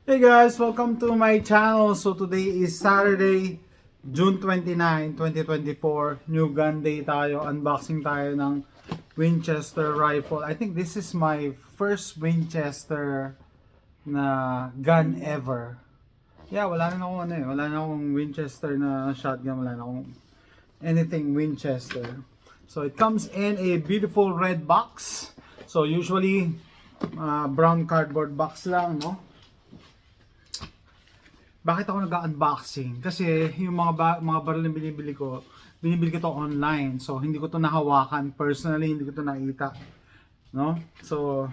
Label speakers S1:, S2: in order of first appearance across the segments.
S1: Hey guys, welcome to my channel. So today is Saturday, June 29, 2024. New gun day tayo. Unboxing tayo ng Winchester rifle. I think this is my first Winchester na gun ever. Yeah, wala na akong wala na akong Winchester na shotgun, wala na akong anything Winchester. So it comes in a beautiful red box. So usually brown cardboard box lang, no? Bakit ako nag-unboxing? Kasi yung mga baril na binibili ko to online. So hindi ko to nahawakan personally, hindi ko to nakita, no? So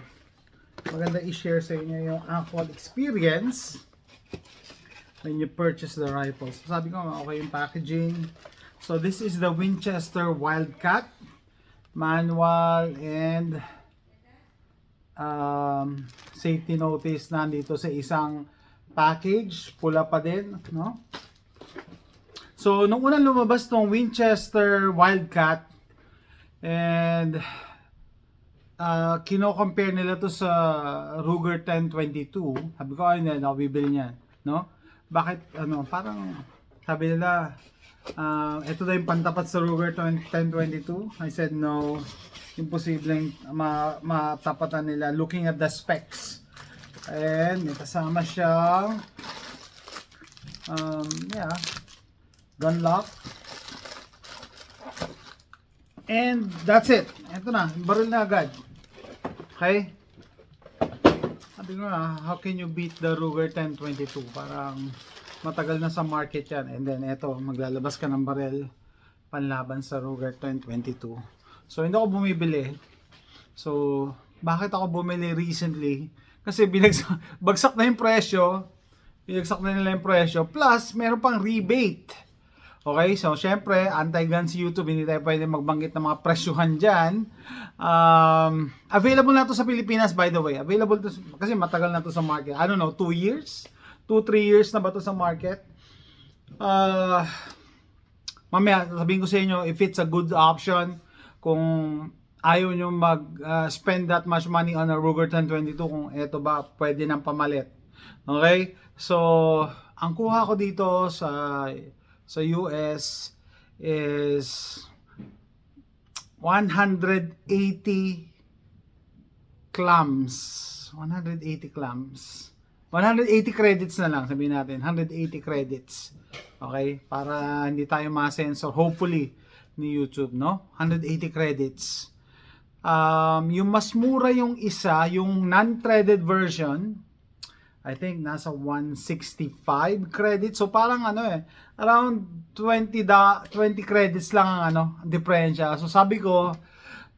S1: maganda i-share sa inyo yung actual experience when you purchase the rifles. So, sabi ko okay yung packaging. So this is the Winchester Wildcat manual and safety notice nandito sa isang package, pula pa din, no? So, nung unang lumabas tong Winchester Wildcat and kino-compare nila to sa Ruger 1022. Sabi ko, ay na, bibili niyan, no? Bakit, parang, sabi nila, ito na yung pantapat sa Ruger 1022. I said, no, imposibleng matapatan nila looking at the specs. And may kasama siyang gun lock. And that's it. Ito na, baril na agad. Okay? Sabi ko na, how can you beat the Ruger 1022? Parang matagal na sa market yan. And then ito, maglalabas ka ng baril panlaban sa Ruger 1022. So hindi ako bumibili. So bakit ako bumili recently? Kasi bagsak na yung presyo. Binagsak na nila yung presyo. Plus, meron pang rebate. Okay, so syempre, anti-gun si YouTube. Hindi tayo pwede magbanggit ng mga presyuhan dyan. Available na to sa Pilipinas, by the way. Available to, kasi matagal na to sa market. I don't know, 2 years? 2-3 years na ba to sa market? Mamaya, sabihin ko sa inyo, if it's a good option, kung ayaw nyo mag-spend that much money on a Ruger 1022, kung eto ba pwede nang pamalit. Okay? So, ang kuha ko dito sa US is 180 clams. 180 clams. 180 credits na lang, sabihin natin. 180 credits. Okay? Para hindi tayo ma-sensor, hopefully, ni YouTube, no? 180 credits. Yung mas mura yung isa, yung non-threaded version, I think nasa 165 credits. So parang around 20 credits lang ang diferensya. So sabi ko,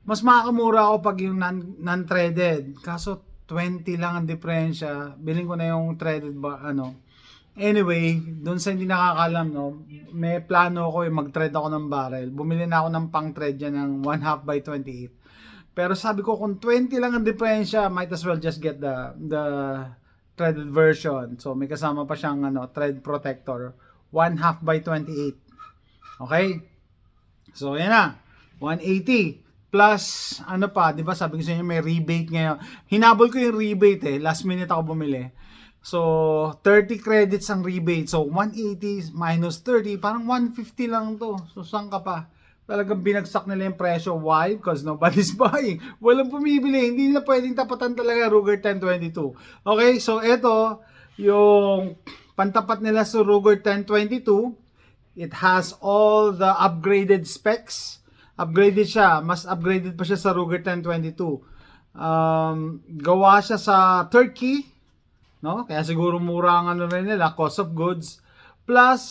S1: mas makakamura ako pag yung non-threaded. Kaso 20 lang ang diferensya. Bilhin ko na yung threaded Anyway, doon sa hindi nakakalam, no, may plano ako mag-thread ako ng barrel. Bumili na ako ng pang-thread dyan ng 1/2 by 28. Pero sabi ko, kung 20 lang ang diferensya, might as well just get the threaded version. So may kasama pa siyang thread protector, 1/2 by 28. Okay? So yan na, 180 plus pa, 'di ba? Sabi ko sa inyo may rebate ngayon. Hinabol ko yung rebate last minute ako bumili. So 30 credits ang rebate. So 180 minus 30, parang 150 lang to. So saan ka pa? Talagang binagsak nila yung presyo. Why? Because nobody's buying. Walang pumibili. Hindi nila pwedeng tapatan talaga Ruger 1022. Okay, so ito yung pantapat nila sa Ruger 1022. It has all the upgraded specs. Upgraded siya. Mas upgraded pa siya sa Ruger 1022. Gawa siya sa Turkey. No? Kaya siguro mura ang rin nila, cost of goods. Plus,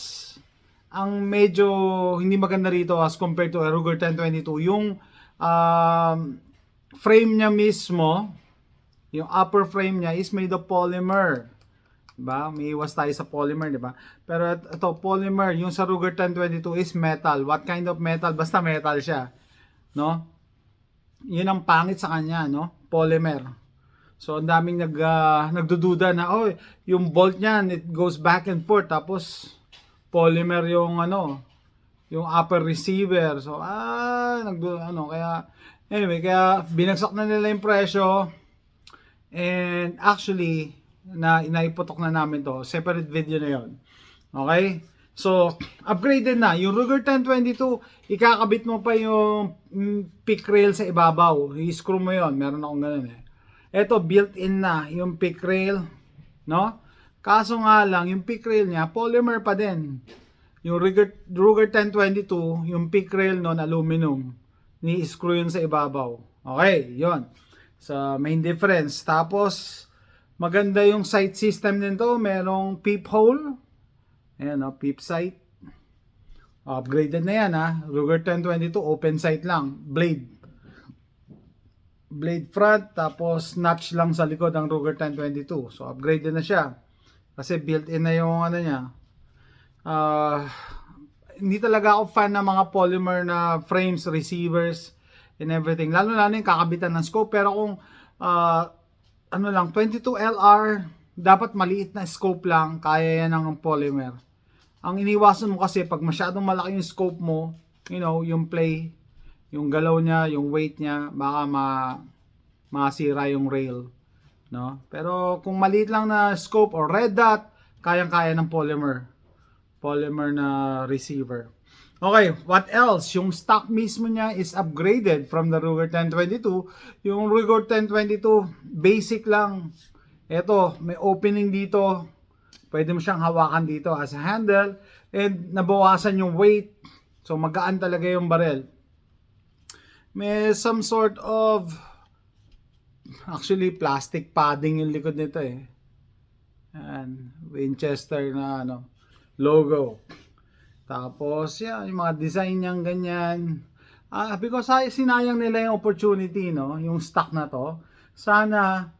S1: ang medyo hindi maganda rito as compared to a Ruger 1022, yung frame niya mismo, yung upper frame niya is made of polymer. Diba? May iwas tayo sa polymer, diba? Pero ito, polymer, yung sa Ruger 1022 is metal. What kind of metal? Basta metal siya. No? Yun ang pangit sa kanya, no? Polymer. So, ang daming nagdududa na, yung bolt niyan, it goes back and forth. Tapos, polymer yung yung upper receiver. So, kaya, anyway, kaya binagsak na nila yung presyo. And actually, na inaiputok na namin to. Separate video na yon. Okay? So, upgraded na. Yung Ruger 1022, ikakabit mo pa yung pick rail sa ibabaw. I-screw mo yon. Meron akong ganun eh. Ito, built-in na yung pick rail. No? Kaso nga lang, yung pick rail niya, polymer pa din. Yung Ruger 1022, yung pick rail nun, aluminum. Ni-screw yun sa ibabaw. Okay, yon. So, main difference. Tapos, maganda yung sight system nito. Merong peephole. Ayan, peep sight. Upgraded na yan, ha. Ruger 1022, open sight lang. Blade front, tapos notch lang sa likod ng Ruger 1022. So, upgraded na siya. Kasi built-in na yung ano niya. Hindi talaga ako fan ng mga polymer na frames, receivers, and everything. Lalo-lalo yung kakabitan ng scope. Pero kung, 22LR, dapat maliit na scope lang. Kaya yan ng polymer. Ang iniwasan mo kasi, pag masyadong malaki yung scope mo, yung play, yung galaw niya, yung weight niya, baka masira yung rail. No? Pero kung maliit lang na scope or red dot, kayang-kaya ng polymer na receiver. Okay, what else? Yung stock mismo niya is upgraded from the Ruger 1022. Yung Ruger 1022, basic lang. Ito, may opening dito. Pwede mo siyang hawakan dito as a handle. And nabawasan yung weight. So magaan talaga yung barrel. May some sort of, actually plastic padding yung likod nito eh. And Winchester na logo. Tapos yung mga design niyang ganyan. Because sinayang nila yung opportunity, yung stock na to. Sana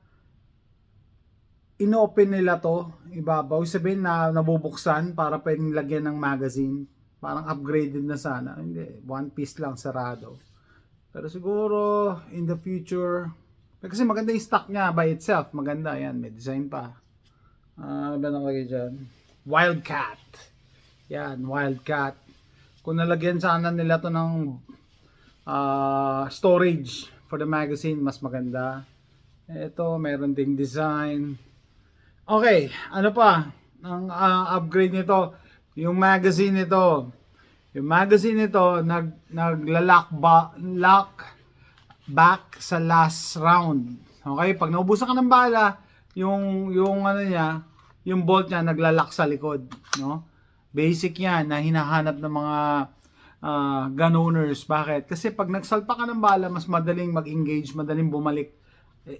S1: inopen nila to, ibabaw, sabihin na nabubuksan para pwedeng lagyan ng magazine. Parang upgraded na sana. Hindi, one piece lang, sarado. Pero siguro, in the future, kasi maganda yung stock niya by itself. Maganda, yan, may design pa. Ano ba nakalagay dyan? Wildcat. Yan, Wildcat. Kung nalagyan sana nila to ng storage for the magazine, mas maganda. Ito, meron ding design. Okay, ano pa? Ang upgrade nito, yung magazine nito. Yung magazine nito, nagla-lock back sa last round. Okay, pag naubusan ka ng bala, yung ano niya, yung bolt niya nagla-lock sa likod, no? Basic 'yan na hinahanap ng mga gun owners. Bakit? Kasi pag nagsalpa ka ng bala, mas madaling mag-engage, madaling bumalik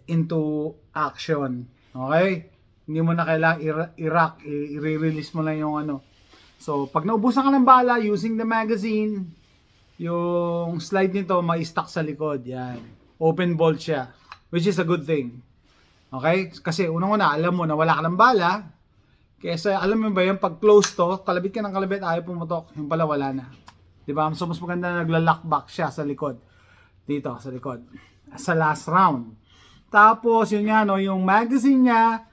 S1: into action. Okay? Hindi mo na kailangang i-release mo lang yung ano. So, pag naubusan ka ng bala using the magazine, yung slide nito may stuck sa likod. Yan. Open bolt siya. Which is a good thing. Okay? Kasi unang-una, alam mo na wala ka ng bala. Kesa, alam mo ba yung pag close to, kalabit ka ng kalabit, ayaw pumutok. Yung pala wala na. Diba? So, mas maganda na nagla-lock back siya sa likod. Dito, sa likod. Sa last round. Tapos, yun nga, yung magazine niya,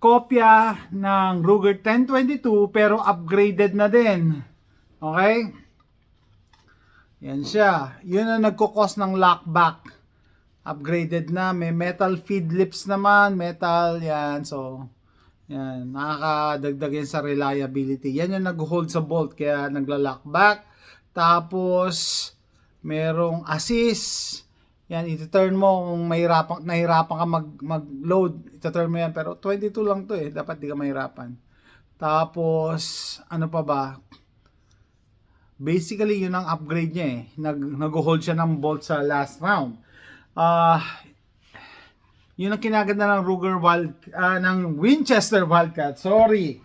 S1: kopya ng Ruger 1022 pero upgraded na din. Okay? Yan siya. Yun ang nagkukos ng lockback. Upgraded na. May metal feed lips naman. Metal. Yan. So, yan. Nakakadagdag yan sa reliability. Yan yung nag-hold sa bolt. Kaya nagla-lockback. Tapos, merong assist. Yan, iti-turn mo kung nahirapan ka mag-load, iti-turn mo yan. Pero 22 lang to eh, dapat di ka mahirapan. Tapos, ano pa ba? Basically, yun ang upgrade niya eh. Nag-hold siya ng bolt sa last round. Yun ang kinaganda ng ng Winchester Wildcat. Sorry.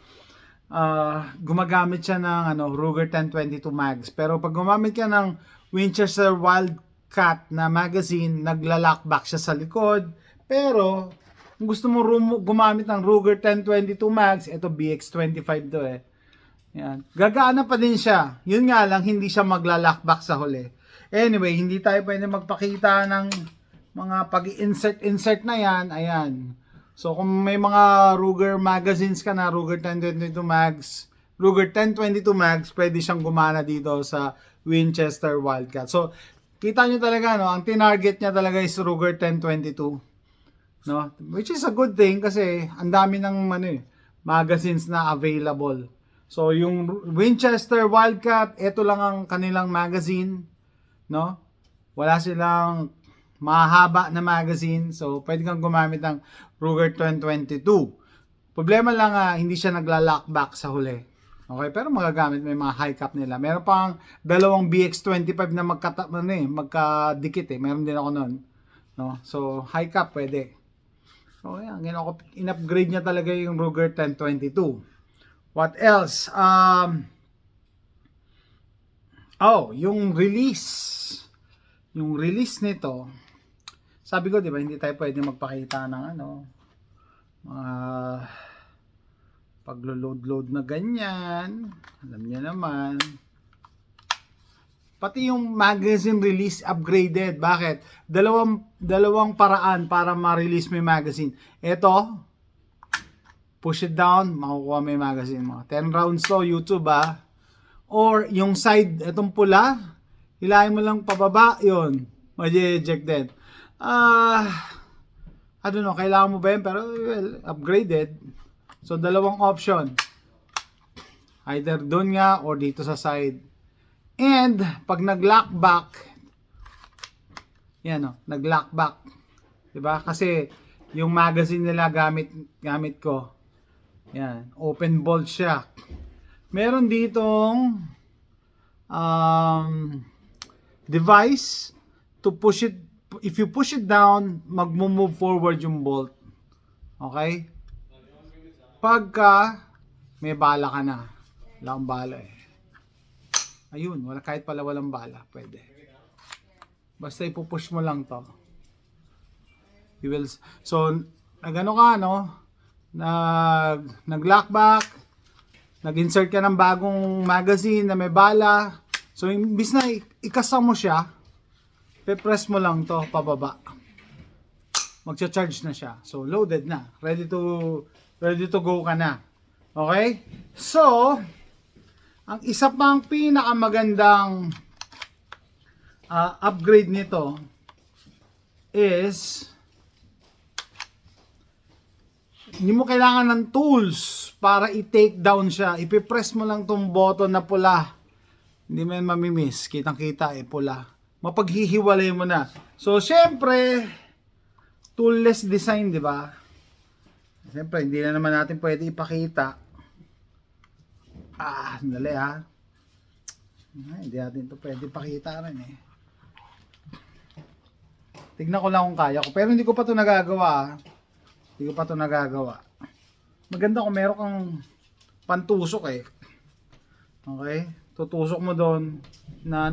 S1: Gumagamit siya ng Ruger 1022 mags. Pero pag gumamit ka ng Winchester Wildcat na magazine, nagla-lockback siya sa likod. Pero kung gusto mo gumamit ng Ruger 1022 mags, ito BX25 to eh. Yan. Gagana pa din siya. Yun nga lang, hindi siya magla-lockback sa huli. Anyway, hindi tayo pwede magpakita ng mga pag-insert na yan. Ayan. So kung may mga Ruger magazines ka na, Ruger 1022 mags, Ruger 1022 mags, pwede siyang gumana dito sa Winchester Wildcat. So kita nyo talaga, ang tinarget niya talaga is Ruger 1022. no? Which is a good thing kasi ang dami ng magazines na available. So yung Winchester Wildcat, ito lang ang kanilang magazine, no? Wala silang mahaba na magazine, so pwede kang gumamit ng Ruger 1022. Problema lang hindi siya nagla-lockback sa huli. Okay, pero magagamit may mga high cap nila. Meron pang dalawang BX25 na magkadikit eh. Meron din ako noon, no? So high cap pwede. So yan, in-upgrade niya talaga yung Ruger 1022. What else? Yung release. Yung release nito, sabi ko, di ba, hindi tayo pwede magpakita ng mga paglo-load na ganyan. Alam niyo naman. Pati yung magazine release upgraded. Bakit? Dalawang paraan para ma-release mo yung magazine. Ito, push it down, makukuha mo yung magazine mo. 10 rounds to, YouTube Or yung side, itong pula, hilahin mo lang pababa, yun. Ma-eject din. I don't know, kailangan mo ba yun? Pero, well, upgraded. So, dalawang option. Either doon nga or dito sa side. And, pag nag-lock back, yan nag-lock back. Diba? Kasi, yung magazine nila gamit ko. Yan, open bolt siya. Meron ditong device to push it. If you push it down, mag-move forward yung bolt. Okay? Pagka may bala ka na. Wala akong bala eh. Ayun, kahit pala walang bala, pwede. Basta ipupush mo lang to. So, nag-ano ka, nag-lock back, nag-insert ka ng bagong magazine na may bala. So, imbis na ikasa mo siya, pe-press mo lang to pababa. Magcha-charge na siya. So, loaded na. Ready to go ka na. Okay? So, ang isa pang pinakamagandang upgrade nito is hindi mo kailangan ng tools para i-take down siya. Ipipress mo lang tong button na pula. Hindi mo yan mamimiss. Kitang-kita pula. Mapaghihiwalay mo na. So, syempre, toolless design, di ba? Siyempre, hindi na naman natin pwede ipakita. Sandali hindi natin ito pwede ipakita rin eh. Tignan ko lang kung kaya ko. Pero hindi ko pa ito nagagawa. Maganda kung meron kang pantusok eh. Okay? Tutusok mo doon na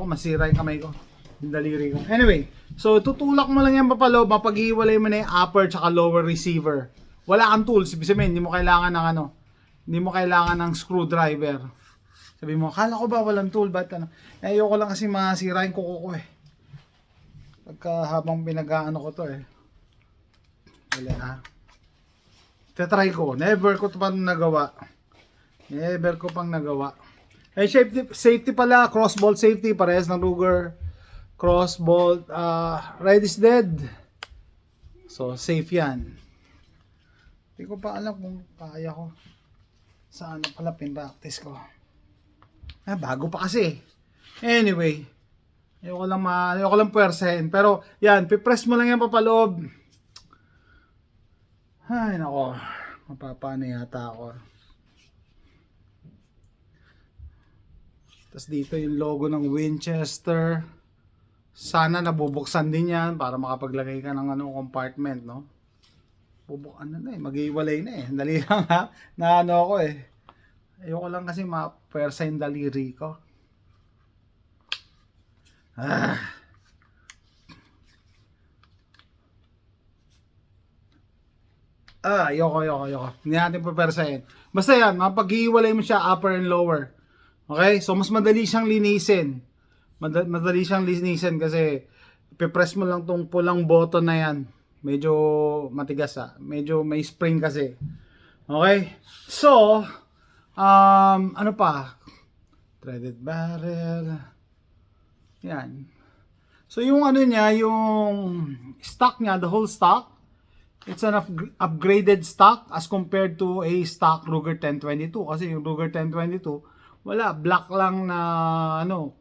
S1: masira yung kamay ko. Yung daliri ko. Anyway, so tutulak mo lang yan papalo, mapaghiwalay mo na yung upper tsaka lower receiver. Wala kang tools, ibig sabihin, hindi mo kailangan ng screwdriver. Sabi mo, akala ko ba walang tool, ba't ayoko lang kasi masira yung kuko ko eh. Pagka habang pinag-aano ko to eh. Wala Tetry ko, never ko pang nagawa. Safety pala, crossbolt safety, parehas ng Ruger. Crossbolt, red is dead. So, safe yan. Hindi ko pa alam kung kaya ko. Saan pala pinractice ko. Bago pa kasi. Anyway, ayoko lang puwersahin. Pero, yan, pipress mo lang yan papaloob. Ay, nako. Mapapano yata ako. Tapos dito yung logo ng Winchester. Sana nabubuksan din yan para makapaglagay ka ng compartment, no? Mag-iwalay na eh. Dali lang ako eh. Ayoko lang kasi ma-persa yung daliri ko. Ayoko. Hindi natin papersahin. Basta yan, mapag-iwalay mo siya upper and lower. Okay? So, mas madali siyang linisin. Madali siyang linisin kasi ipipress mo lang tong pulang button na yan. Medyo matigas Medyo may spring kasi. Okay? So, ano pa? Threaded barrel. Yan. So, yung yung stock niya, the whole stock, It's an upgraded stock as compared to a stock Ruger 1022. Kasi yung Ruger 1022, wala, black lang na ano,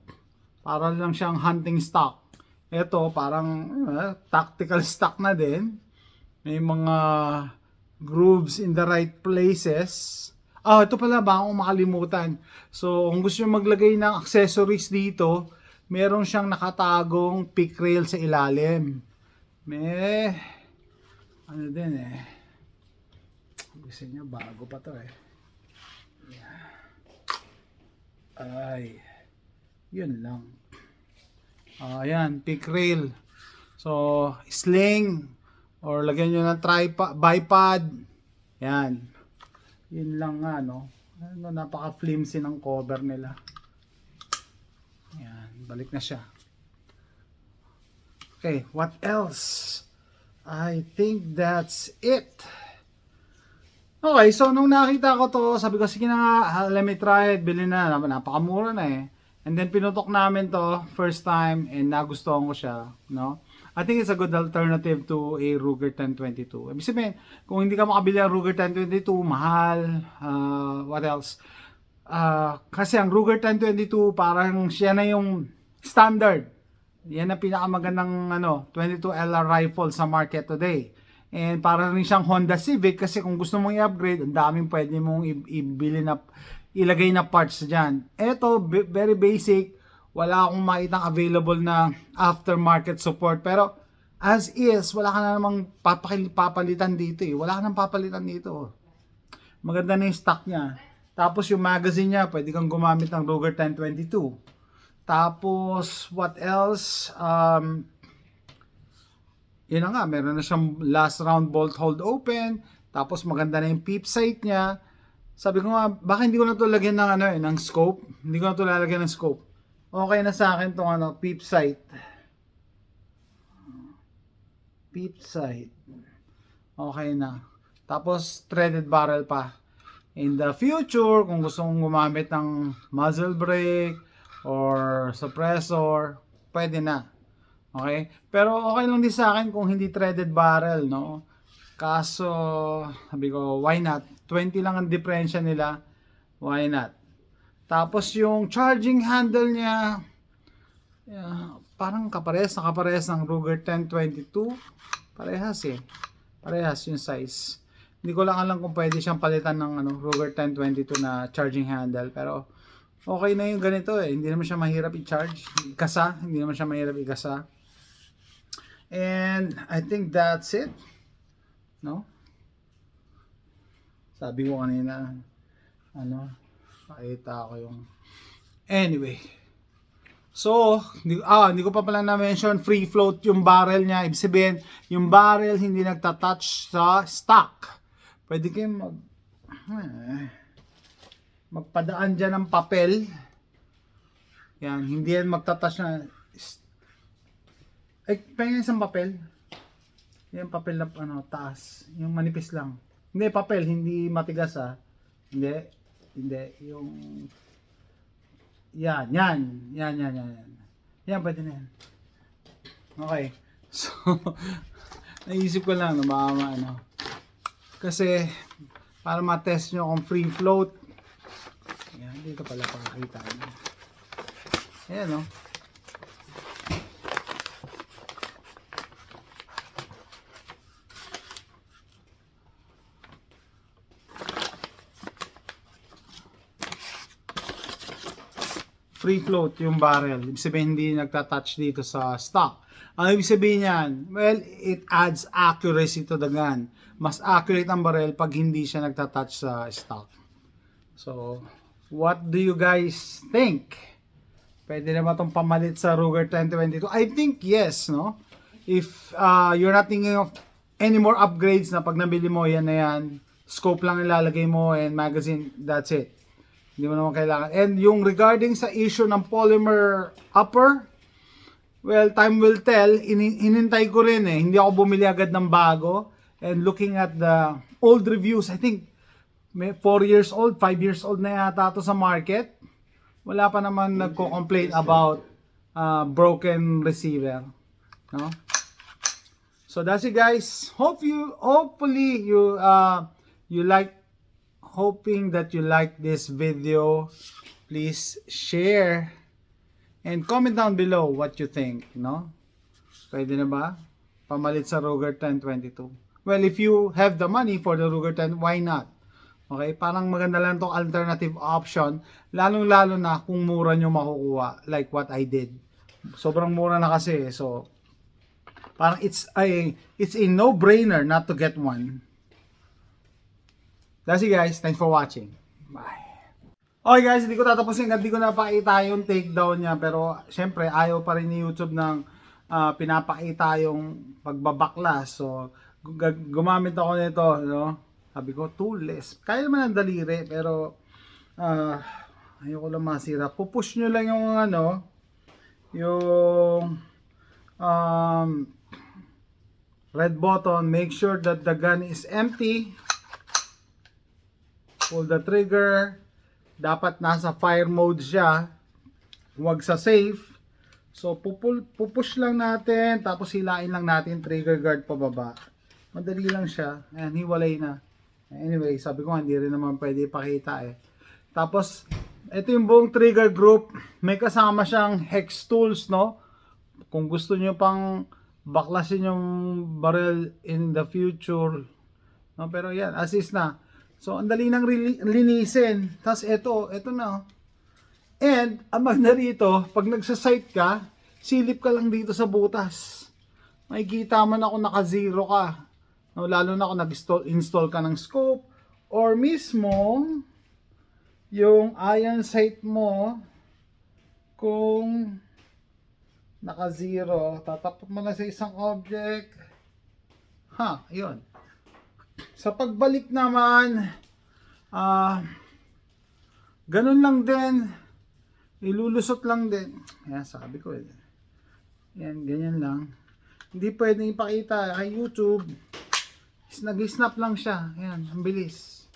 S1: para lang siyang hunting stock. Ito, parang tactical stock na din. May mga grooves in the right places. Ito pala, baka akong makalimutan. So, kung gusto nyo maglagay ng accessories dito, meron siyang nakatagong pick rail sa ilalim. May ano din gusto niya bago pa to ay yun lang. Ayan, pick rail. So sling or lagyan nyo ng tripod, bipod. Yan, yun lang nga napaka flimsy ng cover nila. Yan, balik na siya. Okay, what else? I think that's it. Okay, so nung nakita ko to, sabi ko, sige na nga, let me try it, bilhin na, napakamura na And then pinutok namin to, first time, and nagustuhan ko siya, no? I think it's a good alternative to a Ruger 1022. Ibig sabihin, kung hindi ka makabili ng Ruger 1022, mahal, what else? Kasi ang Ruger 1022, parang siya na yung standard. Yan ang pinakamagandang 22 LR rifle sa market today. And para rin siyang Honda Civic kasi kung gusto mong i-upgrade, ang daming pwede mong ibili na ilagay na parts diyan. Ito very basic, wala akong makitang available na aftermarket support, pero as is, wala ka na namang papalitan dito Wala ka nang papalitan dito. Maganda na yung stock niya. Tapos yung magazine niya, pwede kang gumamit ng Ruger 1022. Tapos, what else? Yun na nga, meron na siyang last round bolt hold open. Tapos, maganda na yung peep sight niya. Sabi ko nga, baka hindi ko na ito lagyan ng, ng scope. Hindi ko na ito lalagyan ng scope. Okay na sa akin itong peep sight. Peep sight. Okay na. Tapos, threaded barrel pa. In the future, kung gusto mong gumamit ng muzzle brake, or suppressor, pwede na. Okay? Pero okay lang din sa akin kung hindi threaded barrel, no? Kaso, sabi ko, why not? 20 lang ang diferensya nila. Why not? Tapos yung charging handle niya, parang kaparehas ng Ruger 1022. Parehas Parehas yung size. Hindi ko lang alam kung pwede siyang palitan ng Ruger 1022 na charging handle, pero okay na yung ganito Hindi naman siya mahirap i-charge. Hindi naman siya mahirap ikasa. And I think that's it. No? Sabi ko kanina, pakita ko yung anyway. So, hindi ko pa pala na-mention, free float yung barrel niya. Ibig sabihin, yung barrel hindi nagtatouch sa stock. Pwede kayong magpadaan dyan ng papel. Yan, hindi yan magtatouch na. Pahingin isang papel. Yan papel na taas. Yung manipis lang. Hindi, papel, hindi matigas Hindi. Yung yan. Yan, pwede na yan. Okay. So, naisip ko lang na baka kasi, para ma-test nyo kung free float. Yan, dito pala pakakita. Ayan, free float yung barrel. Ibig sabihin hindi nagtatouch dito sa stock. Ang ibig sabihin yan, well, it adds accuracy to the gun. Mas accurate ang barrel pag hindi siya nagtatouch sa stock. So, what do you guys think? Pwede na ba itong pamalit sa Ruger 1022? I think yes, no? If you're not thinking of any more upgrades na pag nabili mo, yan na yan. Scope lang ilalagay mo and magazine, that's it. Hindi mo naman kailangan. And yung regarding sa issue ng polymer upper, well, time will tell. Hinintay ko rin Hindi ako bumili agad ng bago. And looking at the old reviews, I think 4 years old, 5 years old na yata ito sa market. Wala pa naman nagko-complain about broken receiver. No? So that's it, guys. Hopefully you like, hoping that you like this video. Please share and comment down below what you think, no? Pwede na ba pamalit sa Ruger 1022? Well, if you have the money for the Ruger 10, why not? Okay, parang maganda lang tong alternative option, lalong-lalo na kung mura nyo makukuha, like what I did. Sobrang mura na kasi, so parang it's a no-brainer not to get one. That's it, guys. Thanks for watching. Bye. Okay, guys, hindi ko tatapusin, hindi ko napakita yung takedown niya, pero syempre ayaw pa rin ni YouTube ng pinapakita yung pagbabaklas. So gumamit ako nito, no? Sabi ko toolless. Kaya naman ang daliri, pero ayoko lang masira. Pupush nyo lang yung yung red button. Make sure that the gun is empty. Pull the trigger. Dapat nasa fire mode siya. Huwag sa safe. So pupush lang natin, tapos hilain lang natin trigger guard pababa. Madali lang siya. Ayan, hiwalay na. Anyway, sabi ko hindi rin naman pwede ipakita eh. Tapos ito yung buong trigger group. May kasama siyang hex tools, no? Kung gusto niyo pang baklasin yung barrel in the future, no? Pero yan, assist na. So, ang dali nang linisin. Tapos, ito na. And, ang maganda rito, pag nagsasight ka, silip ka lang dito sa butas. Makikita man ako naka-zero ka. No, lalo na kung nag-install ka ng scope, or mismo, yung iron sight mo, kung naka-zero, tatapot mo lang sa isang object. Yun. Sa pagbalik naman, ganun lang din. Ilulusot lang din. Yan, sabi ko. Yan, ganyan lang. Hindi pwedeng ipakita kay YouTube. Nag-snap lang siya. Yan, ang bilis.